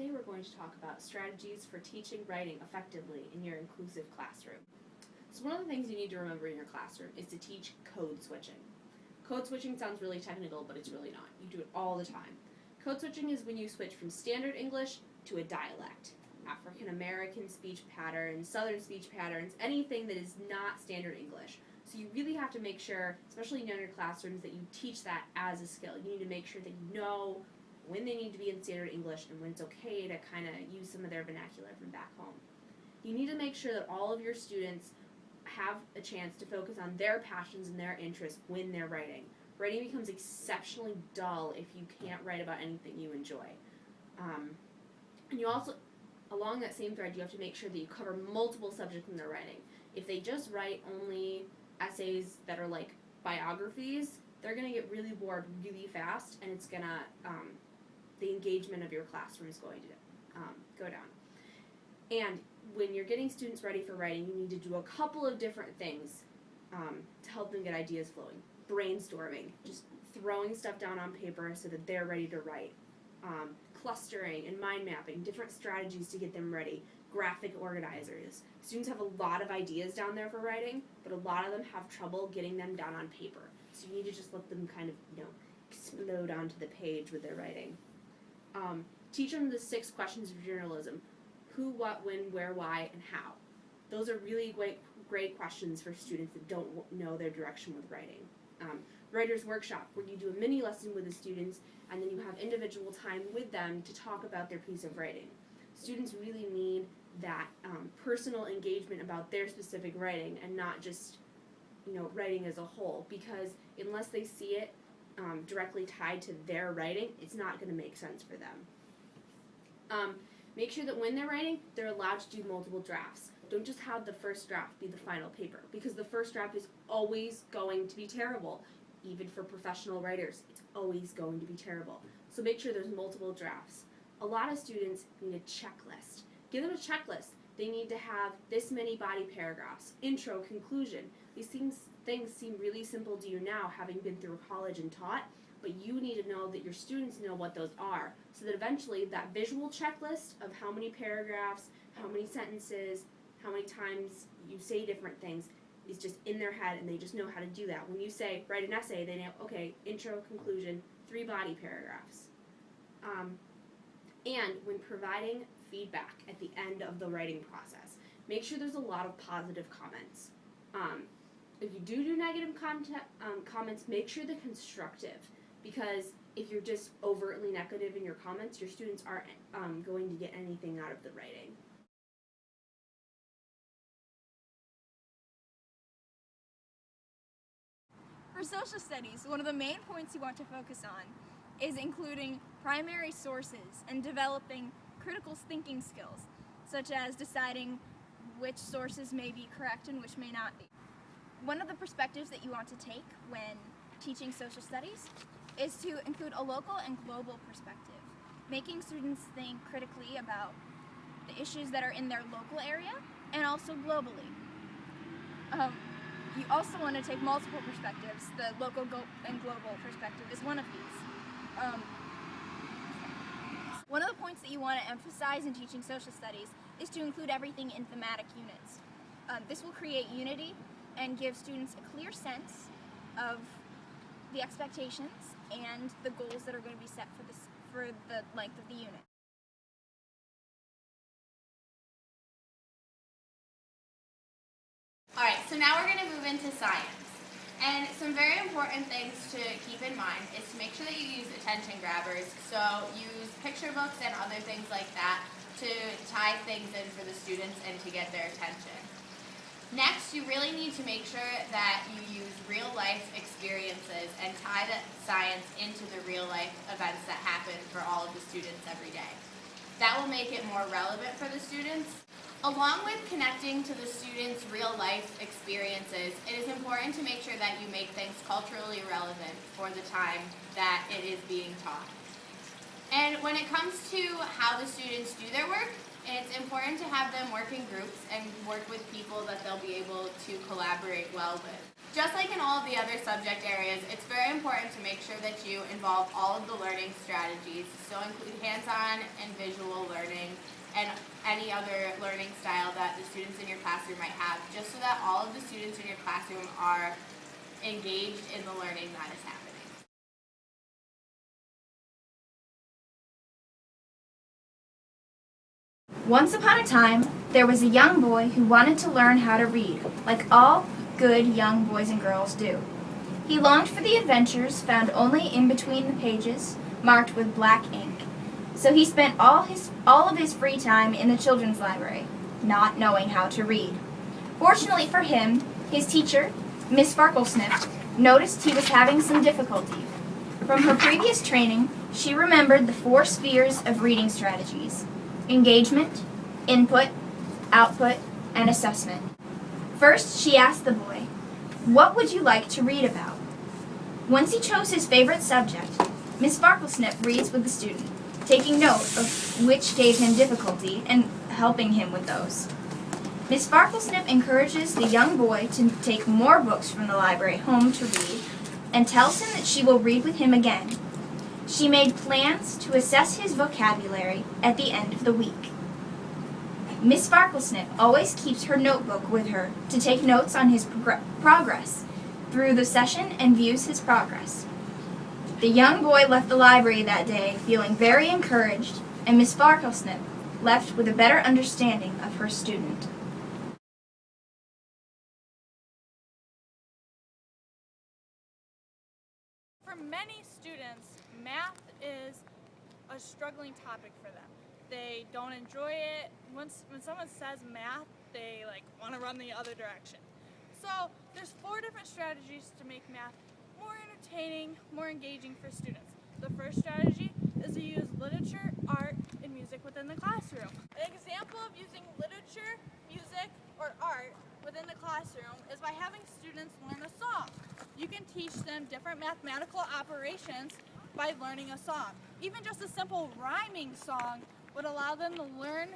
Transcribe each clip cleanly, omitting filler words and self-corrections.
Today we're going to talk about strategies for teaching writing effectively in your inclusive classroom. So one of the things you need to remember in your classroom is to teach code switching. Code switching sounds really technical, but it's really not. You do it all the time. Code switching is when you switch from standard English to a dialect. African American speech patterns, Southern speech patterns, anything that is not standard English. So you really have to make sure, especially in younger classrooms, that you teach that as a skill. You need to make sure that you know when they need to be in standard English and when it's okay to kind of use some of their vernacular from back home. You need to make sure that all of your students have a chance to focus on their passions and their interests when they're writing. Writing becomes exceptionally dull if you can't write about anything you enjoy. And you also, along that same thread, you have to make sure that you cover multiple subjects when they're writing. If they just write only essays that are like biographies, they're going to get really bored really fast, and it's going to, the engagement of your classroom is going to go down. And when you're getting students ready for writing, you need to do a couple of different things to help them get ideas flowing. Brainstorming, just throwing stuff down on paper so that they're ready to write. Clustering and mind mapping, different strategies to get them ready. Graphic organizers. Students have a lot of ideas down there for writing, but a lot of them have trouble getting them down on paper. So you need to just let them kind of, explode onto the page with their writing. Teach them the 6 questions of journalism. Who, what, when, where, why, and how. Those are really great questions for students that don't know their direction with writing. Writer's workshop, where you do a mini lesson with the students and then you have individual time with them to talk about their piece of writing. Students really need that personal engagement about their specific writing and not just writing as a whole, because unless they see it directly tied to their writing, it's not going to make sense for them. Make sure that when they're writing, they're allowed to do multiple drafts. Don't just have the first draft be the final paper, because the first draft is always going to be terrible. Even for professional writers, it's always going to be terrible. So make sure there's multiple drafts. A lot of students need a checklist. Give them a checklist. They need to have this many body paragraphs, intro, conclusion. These things seem really simple to you now, having been through college and taught, but you need to know that your students know what those are, so that eventually that visual checklist of how many paragraphs, how many sentences, how many times you say different things is just in their head, and they just know how to do that. When you say, write an essay, they know, okay, intro, conclusion, 3 body paragraphs. And when providing feedback at the end of the writing process, make sure there's a lot of positive comments. If you do negative comments, make sure they're constructive, because if you're just overtly negative in your comments, your students aren't going to get anything out of the writing. For social studies, one of the main points you want to focus on is including primary sources and developing critical thinking skills, such as deciding which sources may be correct and which may not be. One of the perspectives that you want to take when teaching social studies is to include a local and global perspective, making students think critically about the issues that are in their local area and also globally. You also want to take multiple perspectives. The local and global perspective is one of these. One of the points that you want to emphasize in teaching social studies is to include everything in thematic units. This will create unity and give students a clear sense of the expectations and the goals that are going to be set for the length of the unit. Alright, so now we're going to move into science. And some very important things to keep in mind is to make sure that you use attention grabbers. So use picture books and other things like that to tie things in for the students and to get their attention. Next, you really need to make sure that you use real-life experiences and tie the science into the real-life events that happen for all of the students every day. That will make it more relevant for the students. Along with connecting to the students' real-life experiences, it is important to make sure that you make things culturally relevant for the time that it is being taught. And when it comes to how the students do their work, it's important to have them work in groups and work with people that they'll be able to collaborate well with. Just like in all of the other subject areas, it's very important to make sure that you involve all of the learning strategies, so include hands-on and visual learning and any other learning style that the students in your classroom might have, just so that all of the students in your classroom are engaged in the learning that is happening. Once upon a time, there was a young boy who wanted to learn how to read, like all good young boys and girls do. He longed for the adventures found only in between the pages, marked with black ink. So he spent all of his free time in the children's library, not knowing how to read. Fortunately for him, his teacher, Miss Farklesnip, noticed he was having some difficulty. From her previous training, she remembered the 4 spheres of reading strategies: engagement, input, output, and assessment. First, she asked the boy, "What would you like to read about?" Once he chose his favorite subject, Miss Farklesnip reads with the student, taking note of which gave him difficulty and helping him with those. Miss Farklesnip encourages the young boy to take more books from the library home to read and tells him that she will read with him again. She made plans to assess his vocabulary at the end of the week. Miss Farklesnip always keeps her notebook with her to take notes on his progress through the session and views his progress. The young boy left the library that day feeling very encouraged, and Miss Farklesnip left with a better understanding of her student. For many students, math is a struggling topic for them. They don't enjoy it. When someone says math, they want to run the other direction. So there's 4 different strategies to make math more entertaining, more engaging for students. The first strategy is to use literature, art, and music within the classroom. An example of using literature, music, or art within the classroom is by having students learn a song. You can teach them different mathematical operations by learning a song. Even just a simple rhyming song would allow them to learn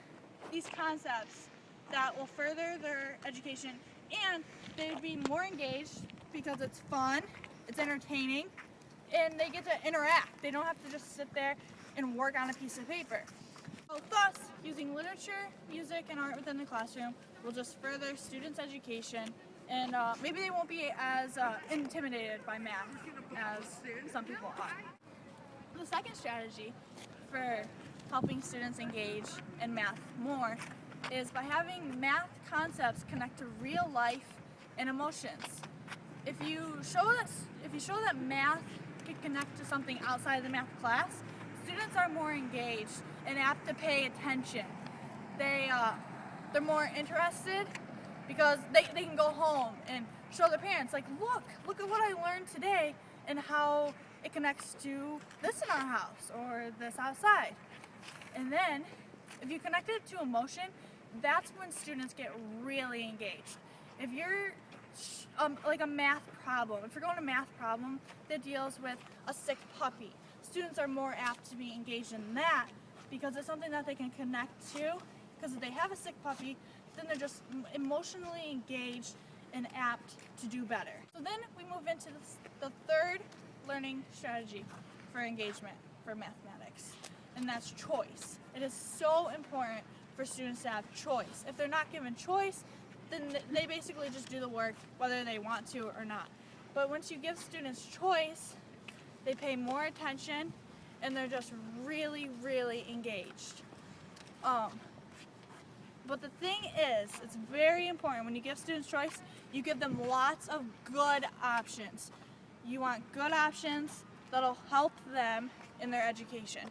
these concepts that will further their education, and they would be more engaged because it's fun, it's entertaining, and they get to interact. They don't have to just sit there and work on a piece of paper. So thus, using literature, music, and art within the classroom will just further students' education, and maybe they won't be as intimidated by math as some people are. The second strategy for helping students engage in math more is by having math concepts connect to real life and emotions. If you show that math can connect to something outside of the math class, students are more engaged and apt to pay attention. They're more interested because they can go home and show their parents, look at what I learned today and how it connects to this in our house or this outside. And then, if you connect it to emotion, that's when students get really engaged. If you're a math problem, if you're going to a math problem that deals with a sick puppy, students are more apt to be engaged in that because it's something that they can connect to. Because if they have a sick puppy, then they're just emotionally engaged and apt to do better. So then we move into the third learning strategy for engagement for mathematics, and that's choice. It is so important for students to have choice. If they're not given choice, then they basically just do the work whether they want to or not. But once you give students choice, they pay more attention and they're just really, really engaged. But the thing is, it's very important when you give students choice, you give them lots of good options. You want good options that'll help them in their education.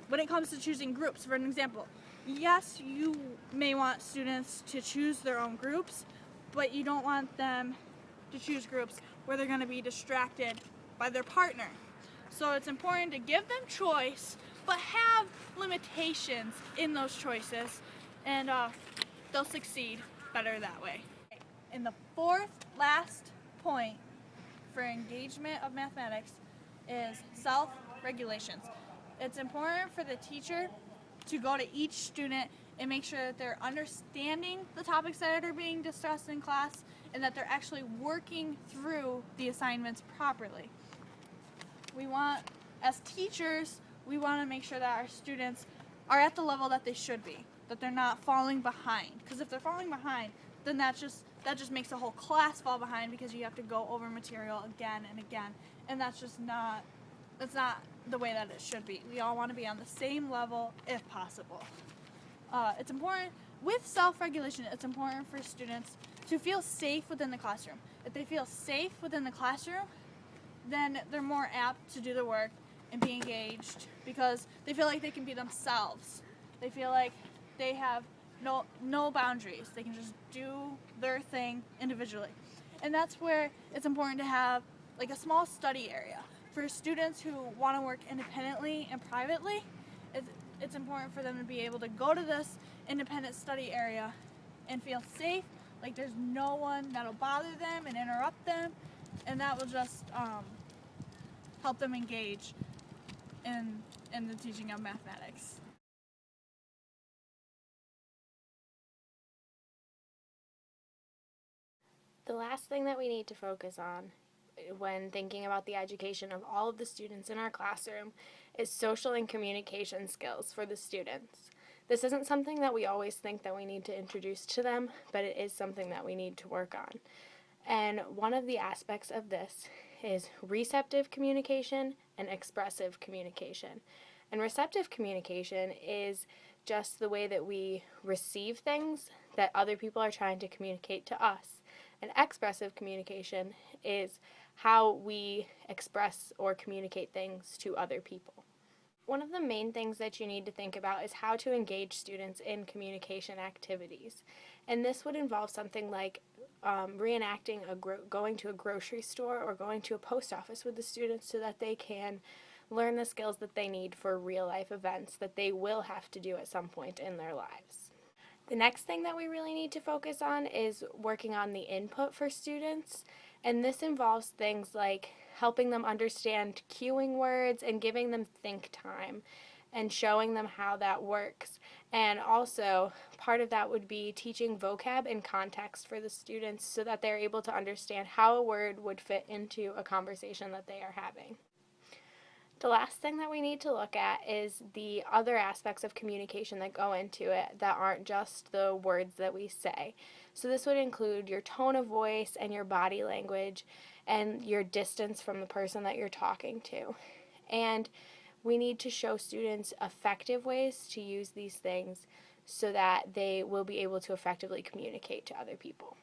When it comes to choosing groups, for an example, yes, you may want students to choose their own groups, but you don't want them to choose groups where they're going to be distracted by their partner. So it's important to give them choice, but have limitations in those choices, and they'll succeed better that way. And the fourth last point for engagement of mathematics is self-regulations. It's important for the teacher to go to each student and make sure that they're understanding the topics that are being discussed in class and that they're actually working through the assignments properly. As teachers, we want to make sure that our students are at the level that they should be, that they're not falling behind. Because if they're falling behind, then that just makes the whole class fall behind, because you have to go over material again and again, and that's not the way that it should be. We all want to be on the same level if possible. It's important, with self-regulation, it's important for students to feel safe within the classroom. If they feel safe within the classroom, then they're more apt to do the work and be engaged, because they feel like they can be themselves. They feel like they have no boundaries. They can just do their thing individually. And that's where it's important to have like a small study area. For students who want to work independently and privately, it's important for them to be able to go to this independent study area and feel safe, like there's no one that'll bother them and interrupt them, and that will just help them engage in the teaching of mathematics. The last thing that we need to focus on when thinking about the education of all of the students in our classroom is social and communication skills for the students. This isn't something that we always think that we need to introduce to them, but it is something that we need to work on. And one of the aspects of this is receptive communication and expressive communication. And receptive communication is just the way that we receive things that other people are trying to communicate to us. And expressive communication is how we express or communicate things to other people. One of the main things that you need to think about is how to engage students in communication activities. And this would involve something like reenacting going to a grocery store or going to a post office with the students, so that they can learn the skills that they need for real life events that they will have to do at some point in their lives. The next thing that we really need to focus on is working on the input for students, and this involves things like helping them understand cueing words and giving them think time and showing them how that works. And also, part of that would be teaching vocab and context for the students, so that they're able to understand how a word would fit into a conversation that they are having. The last thing that we need to look at is the other aspects of communication that go into it that aren't just the words that we say. So this would include your tone of voice and your body language and your distance from the person that you're talking to. And we need to show students effective ways to use these things so that they will be able to effectively communicate to other people.